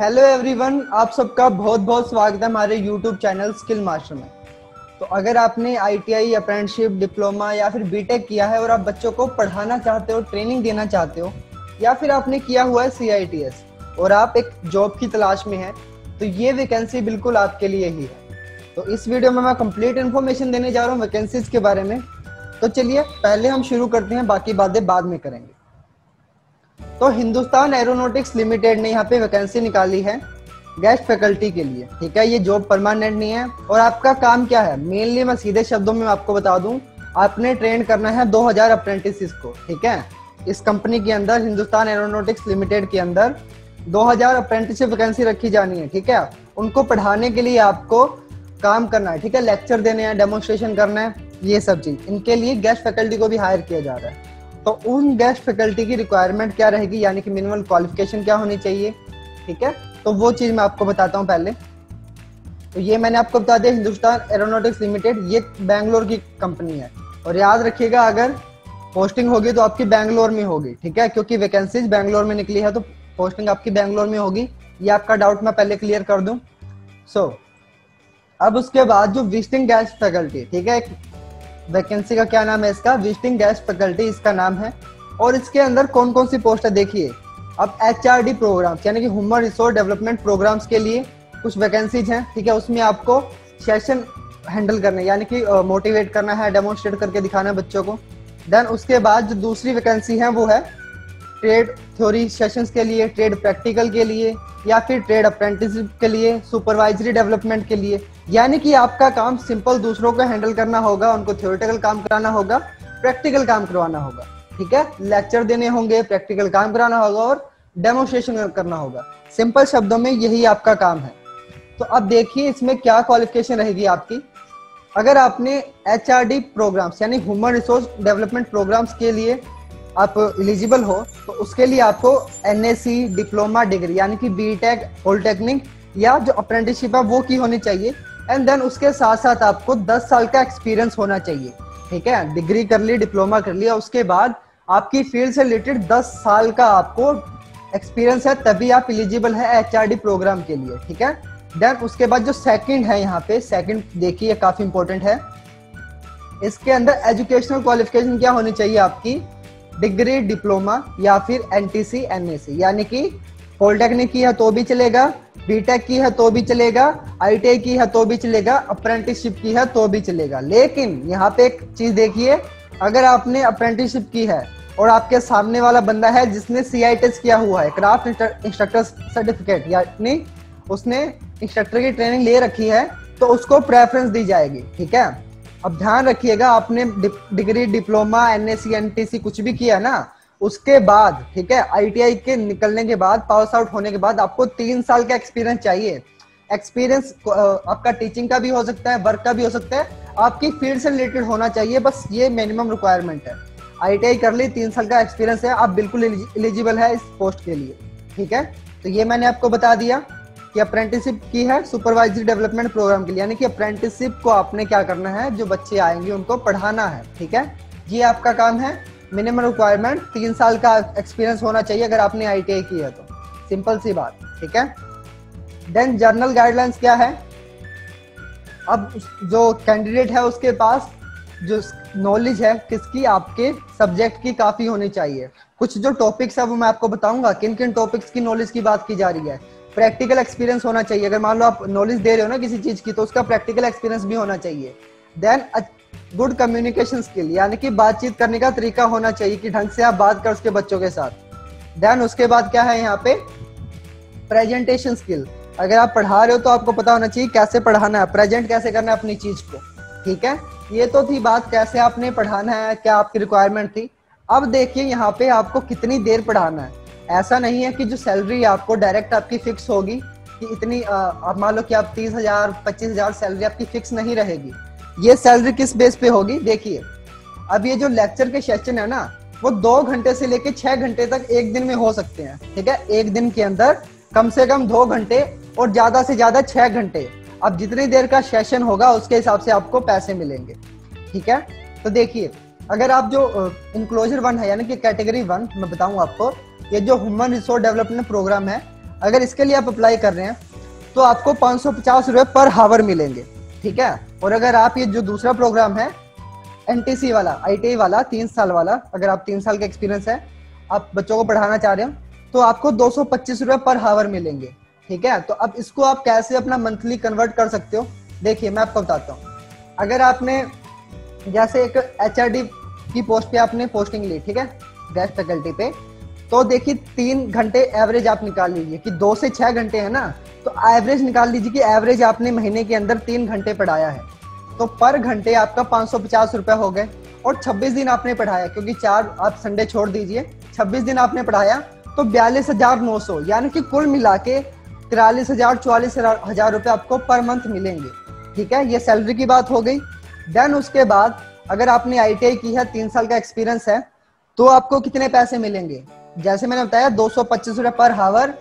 Hello everyone, आप सबका बहुत बहुत स्वागत है हमारे यूट्यूब चैनल स्किल मास्टर में। तो अगर आपने आईटीआई, अप्रेंटिसशिप, डिप्लोमा या फिर बीटेक किया है और आप बच्चों को पढ़ाना चाहते हो, ट्रेनिंग देना चाहते हो, या फिर आपने किया हुआ है सीआईटीएस और आप एक जॉब की तलाश में हैं, तो ये वैकेंसी बिल्कुल आपके लिए ही है। तो इस वीडियो में मैं कंप्लीट इन्फॉर्मेशन देने जा रहा हूँ वैकेंसीज के बारे में। तो चलिए पहले हम शुरू करते हैं, बाकी बातें बाद में करेंगे। तो हिंदुस्तान एरोनॉटिक्स लिमिटेड ने यहाँ पे वैकेंसी निकाली है गेस्ट फैकल्टी के लिए। ठीक है, ये जॉब परमानेंट नहीं है। और आपका काम क्या है, मेनली मैं सीधे शब्दों में आपको बता दूं, आपने ट्रेन करना है 2000 अप्रेंटिस को। ठीक है, इस कंपनी के अंदर, हिंदुस्तान एरोनॉटिक्स लिमिटेड के अंदर 2000 अप्रेंटिस वैकेंसी रखी जानी है। ठीक है, उनको पढ़ाने के लिए आपको काम करना है। ठीक है, लेक्चर देने हैं, डेमोन्स्ट्रेशन करना है, ये सब चीज। इनके लिए गेस्ट फैकल्टी को भी हायर किया जा रहा है। तो उन गेस्ट फैकल्टी की रिक्वायरमेंट क्या रहेगी, यानी कि मिनिमम क्वालिफिकेशन क्या होनी चाहिए। ठीक है, तो वो चीज मैं आपको बताता हूँ पहले। तो ये मैंने आपको बता दिया, हिंदुस्तान एरोनॉटिक्स लिमिटेड, ये बैंगलोर की कंपनी है। और याद रखिएगा, अगर पोस्टिंग होगी तो आपकी बैंगलोर में होगी। ठीक है, क्योंकि वैकेंसीज बैंगलोर में निकली है, तो पोस्टिंग आपकी बैंगलोर में होगी। ये आपका डाउट मैं पहले क्लियर कर दूं। अब उसके बाद जो विजिटिंग गेस्ट फैकल्टी, ठीक है, वैकेंसी का क्या नाम है इसका, विजिटिंग गेस्ट फैकल्टी इसका नाम है। और इसके अंदर कौन कौन सी पोस्ट है देखिए। अब एचआरडी प्रोग्राम्स यानी कि ह्यूमन रिसोर्स डेवलपमेंट प्रोग्राम्स के लिए कुछ वैकेंसीज हैं। ठीक है, उसमें आपको सेशन हैंडल करना है, यानी कि मोटिवेट करना है, डेमोन्स्ट्रेट करके दिखाना है बच्चों को। देन उसके बाद जो दूसरी वैकेंसी है वो है ट्रेड थ्योरी सेशंस के लिए, ट्रेड प्रैक्टिकल के लिए, या फिर ट्रेड अप्रेंटिसशिप के लिए, सुपरवाइजरी डेवलपमेंट के लिए। यानी कि आपका काम सिंपल दूसरों को हैंडल करना होगा, उनको थ्योरेटिकल काम कराना होगा, प्रैक्टिकल काम करवाना होगा। ठीक है, लेक्चर देने होंगे, प्रैक्टिकल काम कराना होगा और डेमोन्स्ट्रेशन करना होगा। सिंपल शब्दों में यही आपका काम है। तो अब देखिए इसमें क्या क्वालिफिकेशन रहेगी आपकी। अगर आपने एचआरडी प्रोग्राम्स यानी ह्यूमन रिसोर्स डेवलपमेंट प्रोग्राम्स के लिए आप एलिजिबल हो, तो उसके लिए आपको एनएससी डिप्लोमा डिग्री यानी कि बीटेक, पॉलिटेक्निक या जो अप्रेंटिसशिप है वो की होनी चाहिए। एंड देन उसके साथ साथ आपको 10 साल का एक्सपीरियंस होना चाहिए। ठीक है, डिग्री कर ली, डिप्लोमा कर लिया, उसके बाद आपकी फील्ड से रिलेटेड 10 साल का आपको एक्सपीरियंस है, तभी आप एलिजिबल है एचआरडी प्रोग्राम के लिए। ठीक है, देन उसके बाद जो सेकंड है, यहाँ पे सेकंड देखिए काफी इंपॉर्टेंट है। इसके अंदर एजुकेशनल क्वालिफिकेशन क्या होनी चाहिए आपकी, डिग्री, डिप्लोमा या फिर एनटीसी, एनएससी, यानी कि पॉलिटेक्निक की है तो भी चलेगा, बीटेक की है तो भी चलेगा, आईटीआई की है तो भी चलेगा, अप्रेंटिसशिप की है तो भी चलेगा। लेकिन यहाँ पे एक चीज देखिए, अगर आपने अप्रेंटिसशिप की है और आपके सामने वाला बंदा है जिसने सीआईटीएस किया हुआ है, क्राफ्ट इंस्ट्रक्टर सर्टिफिकेट, यानी उसने इंस्ट्रक्टर की ट्रेनिंग ले रखी है, तो उसको प्रेफरेंस दी जाएगी। ठीक है, अब ध्यान रखिएगा, आपने डिग्री, डिप्लोमा, एनएससी, एनटीसी कुछ भी किया ना, उसके बाद, ठीक है, आईटीआई के निकलने के बाद, पास आउट होने के बाद आपको 3 साल का एक्सपीरियंस चाहिए। एक्सपीरियंस आपका टीचिंग का भी हो सकता है, वर्क का भी हो सकता है, आपकी फील्ड से रिलेटेड होना चाहिए, बस ये मिनिमम रिक्वायरमेंट है। आईटीआई कर ली, 3 साल का एक्सपीरियंस है, आप बिल्कुल एलिजिबल है इस पोस्ट के लिए। ठीक है, तो ये मैंने आपको बता दिया कि अप्रेंटिसशिप की है सुपरवाइजरी डेवलपमेंट प्रोग्राम के लिए, यानी कि अप्रेंटिसशिप को आपने क्या करना है, जो बच्चे आएंगे उनको पढ़ाना है। ठीक है, ये आपका काम है। मिनिमम रिक्वायरमेंट 3 साल का एक्सपीरियंस होना चाहिए अगर आपने आईटीआई की है तो, सिंपल सी बात। ठीक है, देन जर्नल गाइडलाइंस क्या है। अब जो कैंडिडेट है उसके पास जो नॉलेज है किसकी, आपके सब्जेक्ट की काफी होनी चाहिए। कुछ जो टॉपिक्स है वो मैं आपको बताऊंगा, किन किन टॉपिक्स की नॉलेज की बात की जा रही है। प्रैक्टिकल एक्सपीरियंस होना चाहिए, अगर मान लो आप नॉलेज दे रहे हो ना किसी चीज की, तो उसका प्रैक्टिकल एक्सपीरियंस भी होना चाहिए। देन गुड कम्युनिकेशन स्किल, यानी कि बातचीत करने का तरीका होना चाहिए कि ढंग से आप बात कर उसके बच्चों के साथ। देन उसके बाद क्या है यहाँ पे, प्रेजेंटेशन स्किल, अगर आप पढ़ा रहे हो तो आपको पता होना चाहिए कैसे पढ़ाना है, प्रेजेंट कैसे करना है अपनी चीज को। ठीक है, ये तो थी बात कैसे आपने पढ़ाना है, क्या आपकी रिक्वायरमेंट थी। अब देखिए यहाँ पे आपको कितनी देर पढ़ाना है। ऐसा नहीं है कि जो सैलरी आपको डायरेक्ट आपकी फिक्स होगी कि इतनी, आप मान लो कि आप 30,000 25,000 सैलरी आपकी फिक्स नहीं रहेगी। ये सैलरी किस बेस पे होगी, देखिए अब ये जो लेक्चर के सेशन है ना, वो 2 घंटे से लेके 6 घंटे तक एक दिन में हो सकते हैं। ठीक है, एक दिन के अंदर कम से कम 2 घंटे और ज्यादा से ज्यादा 6 घंटे। अब जितनी देर का सेशन होगा उसके हिसाब से आपको पैसे मिलेंगे। ठीक है, तो देखिए अगर आप जो इंक्लोजर 1 है, यानी कि कैटेगरी 1 मैं बताऊं आपको, ये जो ह्यूमन रिसोर्स डेवलपमेंट प्रोग्राम है, अगर इसके लिए आप अप्लाई कर रहे हैं तो आपको 550 रुपये पर हावर मिलेंगे, ठीक है। और अगर आप ये जो दूसरा प्रोग्राम है NTC वाला, ITI वाला 3 साल वाला, अगर आप 3 साल का एक्सपीरियंस है, आप बच्चों को पढ़ाना चाह रहे हो, तो आपको 225 रुपये पर हावर मिलेंगे, ठीक है। तो अब इसको आप कैसे अपना मंथली कन्वर्ट कर सकते हो, देखिए मैं आपको बताता हूँ। अगर आपने जैसे एक HRD की पोस्ट पे आपने पोस्टिंग ली, ठीक है, गेस्ट फैकल्टी पे, तो देखिए 3 घंटे एवरेज आप निकाल लीजिए कि 2 से 6 घंटे है ना, तो एवरेज निकाल लीजिए कि एवरेज आपने महीने के अंदर 3 घंटे पढ़ाया है, तो पर घंटे आपका 550 रुपये हो गए। और 26 दिन आपने पढ़ाया, क्योंकि 4 आप संडे छोड़ दीजिए, 26 दिन आपने पढ़ाया तो 42,900, यानी कि कुल मिला के 43,000-44,000 रुपये आपको पर मंथ मिलेंगे, ठीक है। ये सैलरी की बात हो गई। देन उसके बाद अगर आपने ITI की है, 3 साल का एक्सपीरियंस है, तो आपको कितने पैसे मिलेंगे, जैसे मैंने बताया 225 रुपये पर हावर।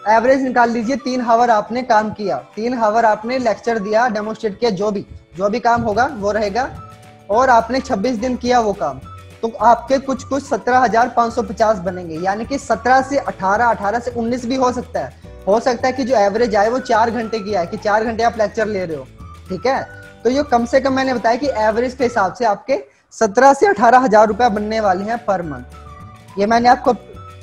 एवरेज निकाल लीजिए, 3 हावर आपने काम किया, 3 हावर आपने लेक्चर दिया, डेमोन्स्ट्रेट किया, जो भी काम होगा वो रहेगा, और आपने 26 दिन किया वो काम, तो आपके कुछ 17,550 बनेंगे। यानी कि 17 से 18, 18 से 19 भी हो सकता है कि जो एवरेज आए वो 4 घंटे की आए, कि 4 घंटे आप लेक्चर ले रहे हो, ठीक है। तो ये कम से कम मैंने बताया कि एवरेज के हिसाब से आपके 17 से 18,000 रुपये बनने वाले हैं पर मंथ। ये मैंने आपको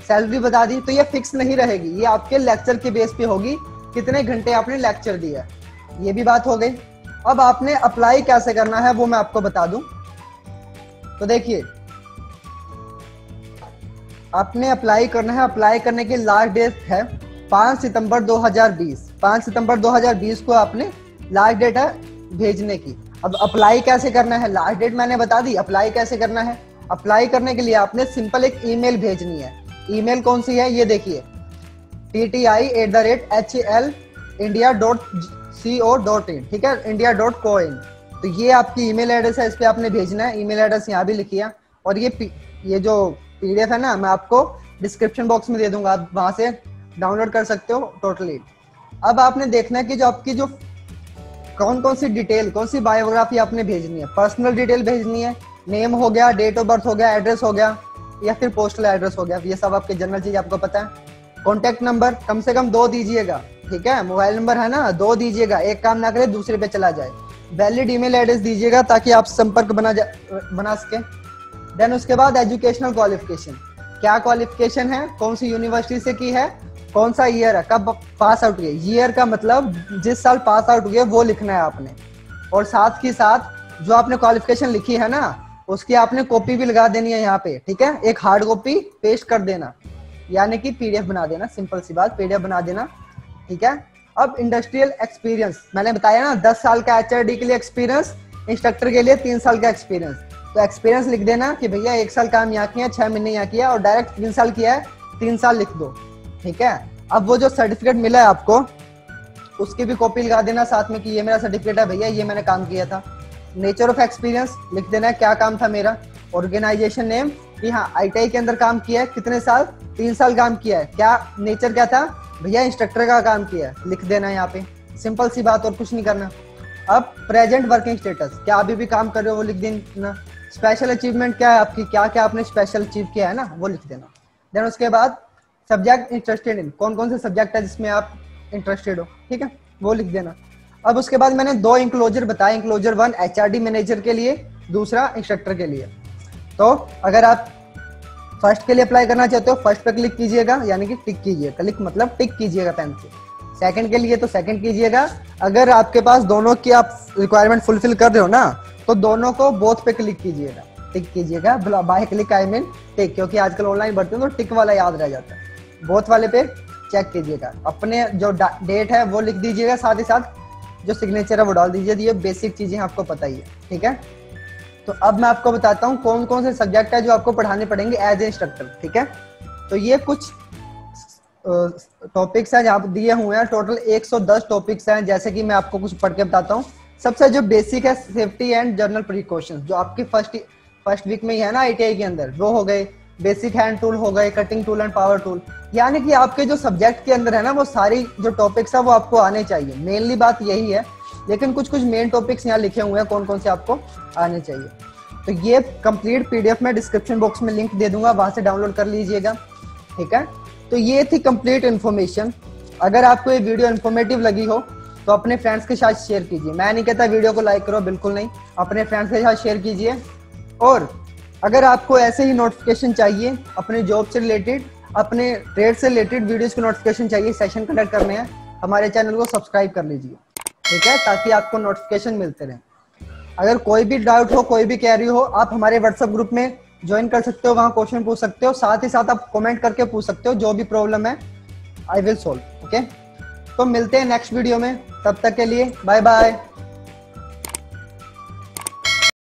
सैलरी बता दी। तो ये फिक्स नहीं रहेगी, ये आपके लेक्चर के बेस पे होगी, कितने घंटे आपने लेक्चर दिया, ये भी बात हो गई। अब आपने अप्लाई कैसे करना है वो मैं आपको बता दूं। तो देखिए, आपने अप्लाई करना है, अप्लाई करने की लास्ट डेट है 5 सितंबर 2020। 5 सितंबर 2020 को आपने लास्ट डेट है भेजने की। अब अप्लाई कैसे करना है, लास्ट डेट मैंने बता दी, अप्लाई कैसे करना है। अप्लाई करने के लिए आपने सिंपल एक ईमेल भेजनी है। ईमेल कौन सी है, ये देखिए, tti@hlindia.co.in, ठीक है, india.coin। तो ये आपकी ईमेल एड्रेस है, इस पे आपने भेजना है। ईमेल एड्रेस यहाँ भी लिखिए, और ये जो PDF है ना, मैं आपको डिस्क्रिप्शन बॉक्स में दे दूंगा, आप वहां से डाउनलोड कर सकते हो टोटली। अब आपने देखना है कि जो आपकी जो कौन सी डिटेल, कौन सी बायोग्राफी आपने भेजनी है। पर्सनल डिटेल भेजनी है, नेम हो गया, डेट ऑफ बर्थ हो गया, एड्रेस हो गया, या फिर पोस्टल एड्रेस हो गया, ये सब आपके जनरल चीज आपको पता है। कॉन्टेक्ट नंबर कम से कम 2 दीजिएगा, ठीक है, मोबाइल नंबर है ना 2 दीजिएगा, एक काम ना करे दूसरे पे चला जाए। वैलिड ईमेल एड्रेस दीजिएगा ताकि आप संपर्क बना सके। देन उसके बाद एजुकेशनल क्वालिफिकेशन, क्या क्वालिफिकेशन है, कौन सी यूनिवर्सिटी से की है, कौन सा ईयर है, कब पास आउट हुए, ईयर का मतलब जिस साल पास आउट हुए वो लिखना है आपने। और साथ ही साथ जो आपने क्वालिफिकेशन लिखी है ना, उसकी आपने कॉपी भी लगा देनी है यहाँ पे, ठीक है, एक हार्ड कॉपी पेस्ट कर देना, यानी कि PDF बना देना, सिंपल सी बात, PDF बना देना, ठीक है। अब इंडस्ट्रियल एक्सपीरियंस मैंने बताया ना, 10 साल का HRD के लिए एक्सपीरियंस, इंस्ट्रक्टर के लिए 3 साल का एक्सपीरियंस। तो एक्सपीरियंस लिख देना कि भैया 1 साल काम यहाँ किया, 6 महीने यहाँ किया, और डायरेक्ट 3 साल किया है, 3 साल लिख दो, ठीक है। अब वो जो सर्टिफिकेट मिला है आपको, उसकी भी कॉपी लगा देना साथ में कि ये मेरा सर्टिफिकेट है भैया, ये मैंने काम किया था। नेचर ऑफ एक्सपीरियंस लिख देना है, क्या काम था मेरा। ऑर्गेनाइजेशन नेम, कि हाँ ITI के अंदर काम किया है, कितने साल, 3 साल काम किया है, क्या नेचर क्या था भैया, इंस्ट्रक्टर का काम किया है, लिख देना है यहाँ पे, सिंपल सी बात, और कुछ नहीं करना। अब प्रेजेंट वर्किंग स्टेटस, क्या अभी भी काम कर रहे हो वो लिख देना। स्पेशल अचीवमेंट क्या है आपकी, क्या क्या आपने स्पेशल अचीव किया है ना, वो लिख देना। देन उसके बाद सब्जेक्ट इंटरेस्टेड इन, कौन से सब्जेक्ट है जिसमें आप इंटरेस्टेड हो, ठीक है, वो लिख देना। अब उसके बाद मैंने 2 इंक्लोजर बताए, इंक्लोजर 1 HRD मैनेजर के लिए, दूसरा इंस्ट्रक्टर के लिए। तो अगर आप फर्स्ट के लिए अप्लाई करना चाहते हो, फर्स्ट पे क्लिक कीजिएगा, यानी कि टिक कीजिएगा, क्लिक मतलब टिक कीजिएगा पेन से। सेकंड के लिए तो सेकंड कीजिएगा। अगर आपके पास दोनों की आप रिक्वायरमेंट फुलफिल कर रहे हो ना, तो दोनों को बोथ पे क्लिक कीजिएगा, टिक कीजिएगा, बाय क्लिक आई मीन टिक, क्योंकि आजकल ऑनलाइन भरते हैं तो टिक वाला याद रह जाता है। बोथ वाले पे चेक कीजिएगा, अपने जो डेट है वो लिख दीजिएगा, साथ ही साथ जो सिग्नेचर है वो डाल दीजिए। ये बेसिक चीजें आपको पता ही है, ठीक है। तो अब मैं आपको बताता हूँ कौन से सब्जेक्ट है जो आपको पढ़ाने पड़ेंगे एज ए इंस्ट्रक्टर, ठीक है। तो ये कुछ टॉपिक्स हैं जहाँ दिए हुए हैं, टोटल 110 टॉपिक्स हैं। जैसे कि मैं आपको कुछ पढ़ के बताता हूँ। सबसे जो बेसिक है, सेफ्टी एंड जर्नल प्रिकॉशंस, जो आपकी फर्स्ट वीक में ही है ना ITI के अंदर, वो हो गए। बेसिक हैंड टूल हो गए, cutting tool and power tool. यानी कि आपके जो सब्जेक्ट के अंदर है ना, वो सारी जो टॉपिक्स है वो आपको आने चाहिए, मेनली बात यही है। लेकिन कुछ मेन टॉपिक्स यहाँ लिखे हुए हैं कौन से आपको आने चाहिए। तो ये कंप्लीट PDF में डिस्क्रिप्शन बॉक्स में लिंक दे दूंगा, वहां से डाउनलोड कर लीजिएगा, ठीक है। तो ये थी कंप्लीट इन्फॉर्मेशन अगर आपको ये वीडियो इन्फॉर्मेटिव लगी हो तो अपने फ्रेंड्स के साथ शेयर कीजिए। मैं नहीं कहता वीडियो को लाइक करो, बिल्कुल नहीं, अपने फ्रेंड्स के साथ शेयर कीजिए। और अगर आपको ऐसे ही नोटिफिकेशन चाहिए अपने जॉब से रिलेटेड, अपने ट्रेड से रिलेटेड वीडियोस की नोटिफिकेशन चाहिए, सेशन कंडक्ट करने हैं, हमारे चैनल को सब्सक्राइब कर लीजिए, ठीक है, ताकि आपको नोटिफिकेशन मिलते रहे। अगर कोई भी डाउट हो, कोई भी क्वेरी हो, आप हमारे व्हाट्सएप ग्रुप में ज्वाइन कर सकते हो, वहाँ क्वेश्चन पूछ सकते हो, साथ ही साथ आप कमेंट करके पूछ सकते हो, जो भी प्रॉब्लम है आई विल सॉल्व। ओके, तो मिलते हैं नेक्स्ट वीडियो में, तब तक के लिए बाय बाय।